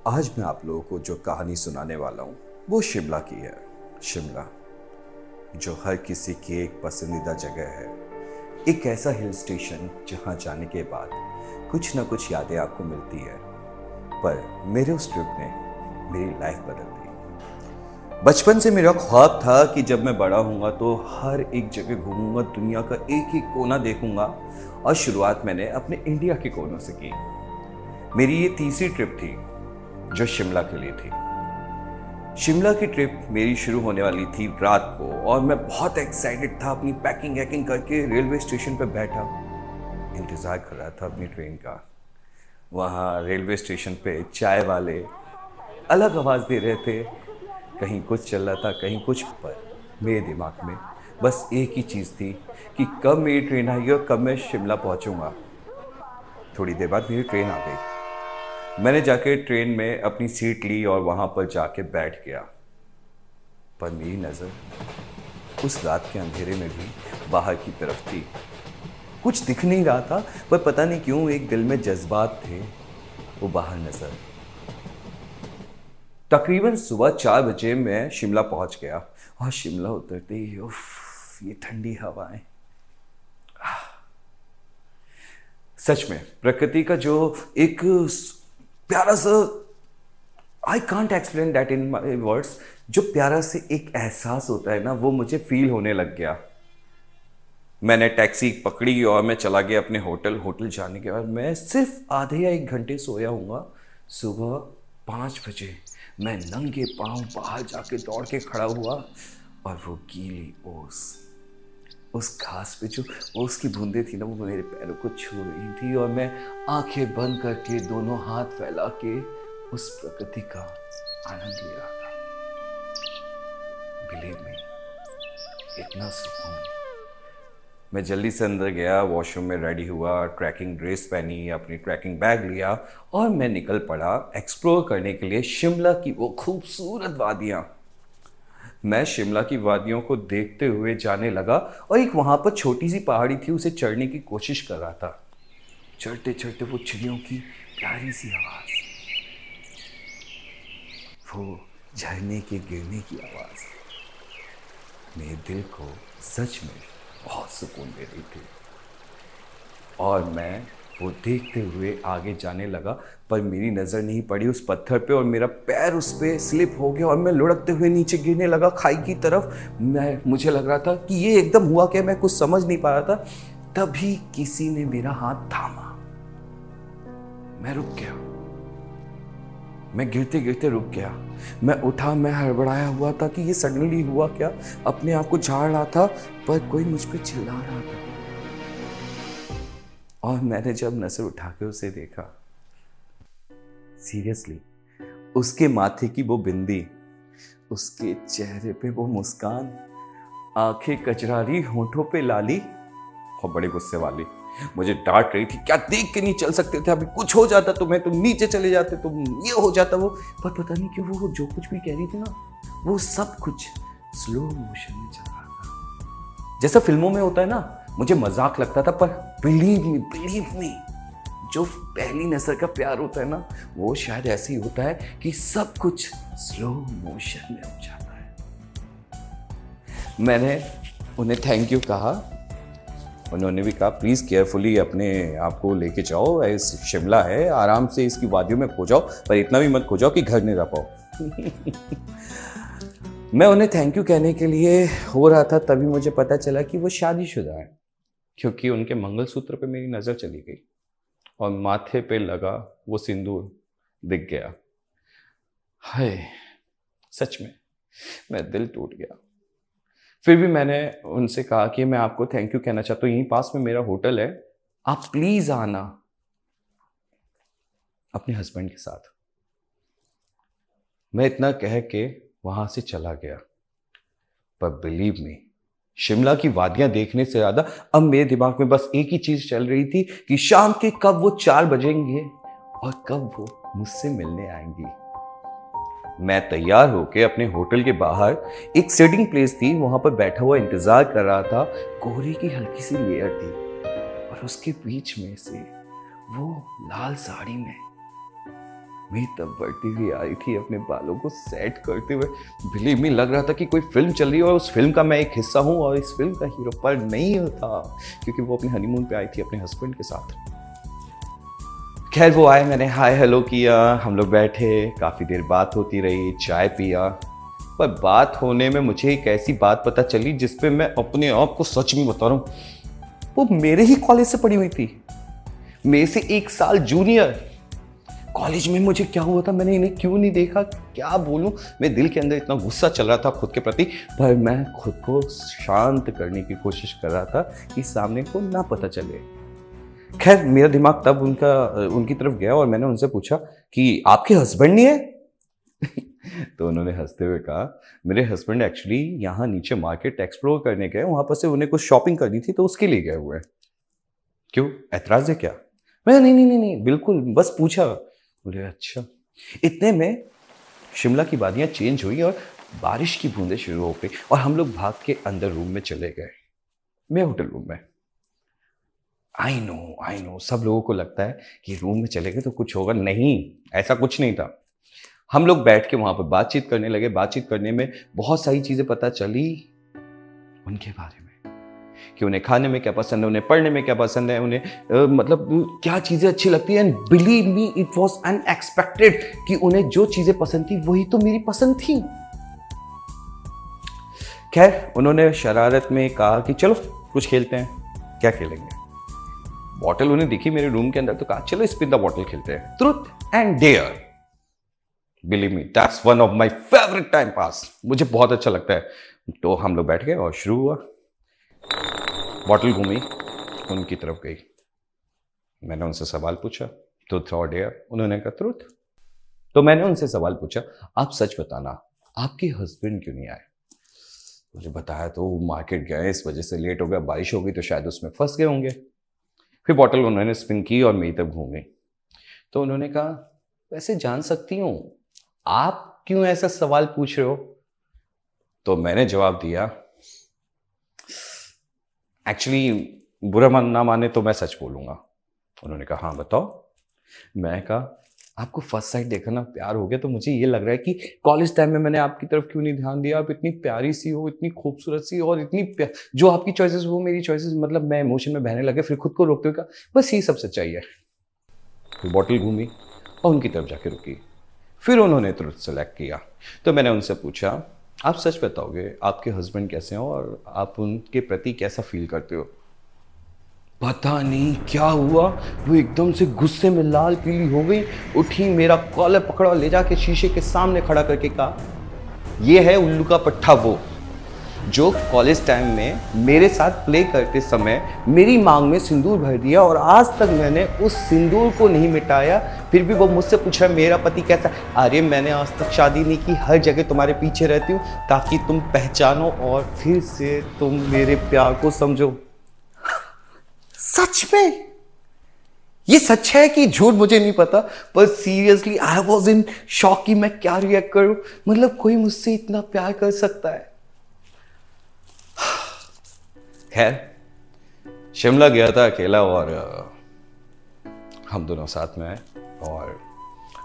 आज मैं आप लोगों को जो कहानी सुनाने वाला हूँ वो शिमला की है। शिमला जो हर किसी की एक पसंदीदा जगह है, एक ऐसा हिल स्टेशन जहाँ जाने के बाद कुछ ना कुछ यादें आपको मिलती है। पर मेरे उस ट्रिप ने मेरी लाइफ बदल दी। बचपन से मेरा ख्वाब था कि जब मैं बड़ा होऊंगा तो हर एक जगह घूमूंगा, दुनिया का एक एक कोना देखूंगा। और शुरुआत मैंने अपने इंडिया के कोनों से की। मेरी ये तीसरी ट्रिप थी जो शिमला के लिए थी। शिमला की ट्रिप मेरी शुरू होने वाली थी रात को और मैं बहुत एक्साइटेड था। अपनी पैकिंग वैकिंग करके रेलवे स्टेशन पर बैठा, इंतज़ार कर रहा था अपनी ट्रेन का। वहाँ रेलवे स्टेशन पे चाय वाले अलग आवाज़ दे रहे थे, कहीं कुछ चल रहा था कहीं कुछ। पर मेरे दिमाग में बस एक ही चीज़ थी कि कब मेरी ट्रेन आएगी और कब मैं शिमला पहुँचूँगा। थोड़ी देर बाद मेरी ट्रेन आ गई। मैंने जाके ट्रेन में अपनी सीट ली और वहाँ पर जाके बैठ गया। पर मेरी नज़र उस रात के अंधेरे में भी बाहर की तरफ थी। कुछ दिख नहीं रहा था, पर पता नहीं क्यों एक दिल में जज्बात थे, वो बाहर नजर। तकरीबन सुबह 4 बजे मैं शिमला पहुंच गया और शिमला उतरते ही उफ, ये ठंडी हवाएं। सच में प्रकृति का जो एक प्यारा सा, I can't explain that in my words, जो प्यारा से एक एहसास होता है ना, वो मुझे फील होने लग गया। मैंने टैक्सी पकड़ी और मैं चला गया अपने होटल जाने के बाद मैं सिर्फ आधे या 1 घंटे सोया हूँगा। सुबह 5 बजे मैं नंगे पांव बाहर जाके दौड़ के खड़ा हुआ और वो गीली ओस, उस घास पे जो ओस की बूंदें थी ना, वो मेरे पैरों को छू रही थी और मैं आंखें बंद करके दोनों हाथ फैला के उस प्रकृति का आनंद ले रहा था। बिलीव मी, इतना सुकून। मैं जल्दी से अंदर गया, वॉशरूम में रेडी हुआ, ट्रैकिंग ड्रेस पहनी, अपनी ट्रैकिंग बैग लिया और मैं निकल पड़ा एक्सप्लोर करने के लिए शिमला की वो खूबसूरत वादियाँ। मैं शिमला की वादियों को देखते हुए जाने लगा और एक वहाँ पर छोटी सी पहाड़ी थी, उसे चढ़ने की कोशिश कर रहा था। चढ़ते चढ़ते वो चिड़ियों की प्यारी सी आवाज़, वो झरने के गिरने की आवाज़ मेरे दिल को सच में बहुत सुकून दे रही थी। और मैं वो देखते हुए आगे जाने लगा, पर मेरी नज़र नहीं पड़ी उस पत्थर पे और मेरा पैर उस पे स्लिप हो गया और मैं लुढ़कते हुए नीचे गिरने लगा खाई की तरफ। मुझे लग रहा था कि ये एकदम हुआ क्या, मैं कुछ समझ नहीं पा रहा था। तभी किसी ने मेरा हाथ थामा। मैं रुक गया, मैं गिरते गिरते रुक गया। मैं उठा, मैं हड़बड़ाया हुआ था कि ये सडनली हुआ क्या। अपने आप को झाड़ रहा था पर कोई मुझ पे चिल्ला रहा था। और मैंने जब नजर उठा के उसे देखा, सीरियसली उसके माथे की वो बिंदी, उसके चेहरे पे वो मुस्कान, आंखें कचरारी, होठों पे लाली और बड़े गुस्से वाली, मुझे डांट रही थी। क्या देख के नहीं चल सकते थे? अभी कुछ हो जाता तो मैं, तुम नीचे चले जाते, तुम ये हो जाता वो। पर पता नहीं क्यों वो जो कुछ भी कह रही थी ना, वो सब कुछ स्लो मोशन में चल रहा था, जैसा फिल्मों में होता है ना। मुझे मजाक लगता था, पर बिलीव मी, जो पहली नजर का प्यार होता है ना, वो शायद ऐसे ही होता है कि सब कुछ स्लो मोशन में हो जाता है। मैंने उन्हें थैंक यू कहा। उन्होंने भी कहा प्लीज़ केयरफुली अपने आप को लेके जाओ, इस शिमला है, आराम से इसकी वादियों में खो जाओ, पर इतना भी मत खो जाओ कि घर नहीं रह पाओ। मैं उन्हें थैंक यू कहने के लिए हो रहा था, तभी मुझे पता चला कि वो शादीशुदा है, क्योंकि उनके मंगलसूत्र पे मेरी नज़र चली गई और माथे पे लगा वो सिंदूर दिख गया। हाय, सच में मेरा दिल टूट गया। फिर भी मैंने उनसे कहा कि मैं आपको थैंक यू कहना चाहता हूँ, यहीं पास में मेरा होटल है, आप प्लीज आना अपने हस्बैंड के साथ। मैं इतना कह के वहां से चला गया। पर बिलीव मी, शिमला की वादियां देखने से ज्यादा अब मेरे दिमाग में बस एक ही चीज चल रही थी कि शाम के कब वो 4 बजेंगे और कब वो मुझसे मिलने आएंगी। मैं तैयार होके अपने होटल के बाहर, एक सिटिंग प्लेस थी, वहां पर बैठा हुआ इंतजार कर रहा था। कोहरे की हल्की सी लेयर थी और उसके बीच में से वो लाल साड़ी में मेरी तब बढ़ती हुई आई थी अपने बालों को सेट करते हुए। बिलीव मी, लग रहा था कि कोई फिल्म चल रही है और उस फिल्म का मैं एक हिस्सा हूँ और इस फिल्म का हीरो, पर नहीं था, क्योंकि वो अपने हनीमून पे आई थी अपने हस्बैंड के साथ। खैर वो आए, मैंने हाय हेलो किया, हम लोग बैठे, काफ़ी देर बात होती रही, चाय पिया। पर बात होने में मुझे एक ऐसी बात पता चली जिस पे मैं अपने आप को सच में बता रहा हूँ, वो मेरे ही कॉलेज से पढ़ी हुई थी, मेरे से 1 साल जूनियर। कॉलेज में मुझे क्या हुआ था, मैंने इन्हें क्यों नहीं देखा, क्या बोलूं। मेरे दिल के अंदर इतना गुस्सा चल रहा था खुद के प्रति, पर मैं खुद को शांत करने की कोशिश कर रहा था कि सामने को ना पता चले। खैर मेरा दिमाग तब उनकी तरफ गया और मैंने उनसे पूछा कि आपके हस्बैंड नहीं है? तो उन्होंने हंसते हुए कहा, मेरे हस्बैंड एक्चुअली यहाँ नीचे मार्केट एक्सप्लोर करने गए, वहां पर से उन्हें कुछ शॉपिंग करनी थी तो उसके लिए गए हुए हैं। क्यों, ऐतराज है क्या? मैं नहीं, बिल्कुल, बस पूछा। बोले अच्छा। इतने में शिमला की वादियां चेंज हुई और बारिश की बूंदें शुरू हो गई और हम लोग भाग के अंदर रूम में चले गए, मैं होटल रूम में। आई नो सब लोगों को लगता है कि रूम में चले गए तो कुछ होगा, नहीं, ऐसा कुछ नहीं था। हम लोग बैठ के वहां पर बातचीत करने लगे। बातचीत करने में बहुत सारी चीजें पता चली उनके बारे में, कि उन्हें खाने में क्या पसंद है, उन्हें पढ़ने में क्या पसंद है, उन्हें मतलब क्या चीज़ें अच्छी लगती हैं। And believe me, it was unexpected कि उन्हें जो चीज़ें पसंद थी वही तो मेरी पसंद थी। खैर उन्होंने शरारत में कहा कि चलो कुछ खेलते हैं। क्या खेलेंगे? बॉटल उन्हें दिखी मेरे रूम के अंदर, तो कहा चलो स्पिन द बॉटल खेलते हैं, truth and dare. Believe me, that's one of my favourite time pass, मुझे बहुत अच्छा लगता है। तो हम लोग बैठ गए और शुरू हुआ। बॉटल घूमी, उनकी तरफ गई। मैंने उनसे सवाल पूछा, ट्रूथ और डेयर? उन्होंने कहा ट्रूथ। तो मैंने उनसे सवाल पूछा, आप सच बताना, आपके हस्बैंड क्यों नहीं आए? मुझे बताया तो वो मार्केट गए, इस वजह से लेट हो गया, बारिश हो गई तो शायद उसमें फंस गए होंगे। फिर बॉटल उन्होंने स्पिन की और मेरी तरफ घूमी। तो उन्होंने कहा, वैसे जान सकती हूँ आप क्यों ऐसा सवाल पूछ रहे हो? तो मैंने जवाब दिया, एक्चुअली बुरा ना माने तो मैं सच बोलूंगा। उन्होंने कहा हाँ बताओ। मैं कहा, आपको फर्स्ट साइड देखा ना, प्यार हो गया, तो मुझे ये लग रहा है कि कॉलेज टाइम में मैंने आपकी तरफ क्यों नहीं ध्यान दिया। आप इतनी प्यारी सी हो, इतनी खूबसूरत सी, और इतनी जो आपकी चॉइसेस वो मेरी चॉइसेस, मतलब मैं इमोशन में बहने लगे, फिर खुद को रोकते हुए कहा बस यही सब सच्चाई है। फिर बॉटल घूमी और उनकी तरफ जाके रुकी। फिर उन्होंने ट्रुथ सेलेक्ट किया। तो मैंने उनसे पूछा, आप सच बताओगे आपके हस्बैंड कैसे हो और आप उनके प्रति कैसा फील करते हो? पता नहीं क्या हुआ, वो एकदम से गुस्से में लाल पीली हो गई, उठी, मेरा कॉलर पकड़ा, ले जाके शीशे के सामने खड़ा करके कहा, ये है उल्लू का पट्टा, वो जो कॉलेज टाइम में मेरे साथ प्ले करते समय मेरी मांग में सिंदूर भर दिया और आज तक मैंने उस सिंदूर को नहीं मिटाया। फिर भी वो मुझसे पूछ रहा है मेरा पति कैसा। अरे मैंने आज तक शादी नहीं की, हर जगह तुम्हारे पीछे रहती हूँ ताकि तुम पहचानो और फिर से तुम मेरे प्यार को समझो। सच में ये सच है कि झूठ मुझे नहीं पता, पर seriously I was in shock कि मैं क्या रिएक्ट करूं। मतलब कोई मुझसे इतना प्यार कर सकता है। खैर शिमला गया था अकेला और हम दोनों साथ में आए और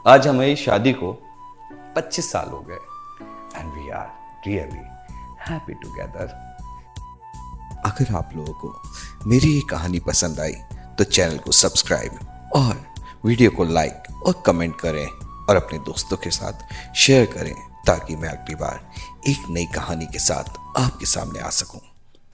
आज हमारी शादी को 25 साल हो गए and we are really happy together. अगर आप लोगों को मेरी ये कहानी पसंद आई तो चैनल को सब्सक्राइब और वीडियो को लाइक और कमेंट करें और अपने दोस्तों के साथ शेयर करें ताकि मैं अगली बार एक नई कहानी के साथ आपके सामने आ सकूं।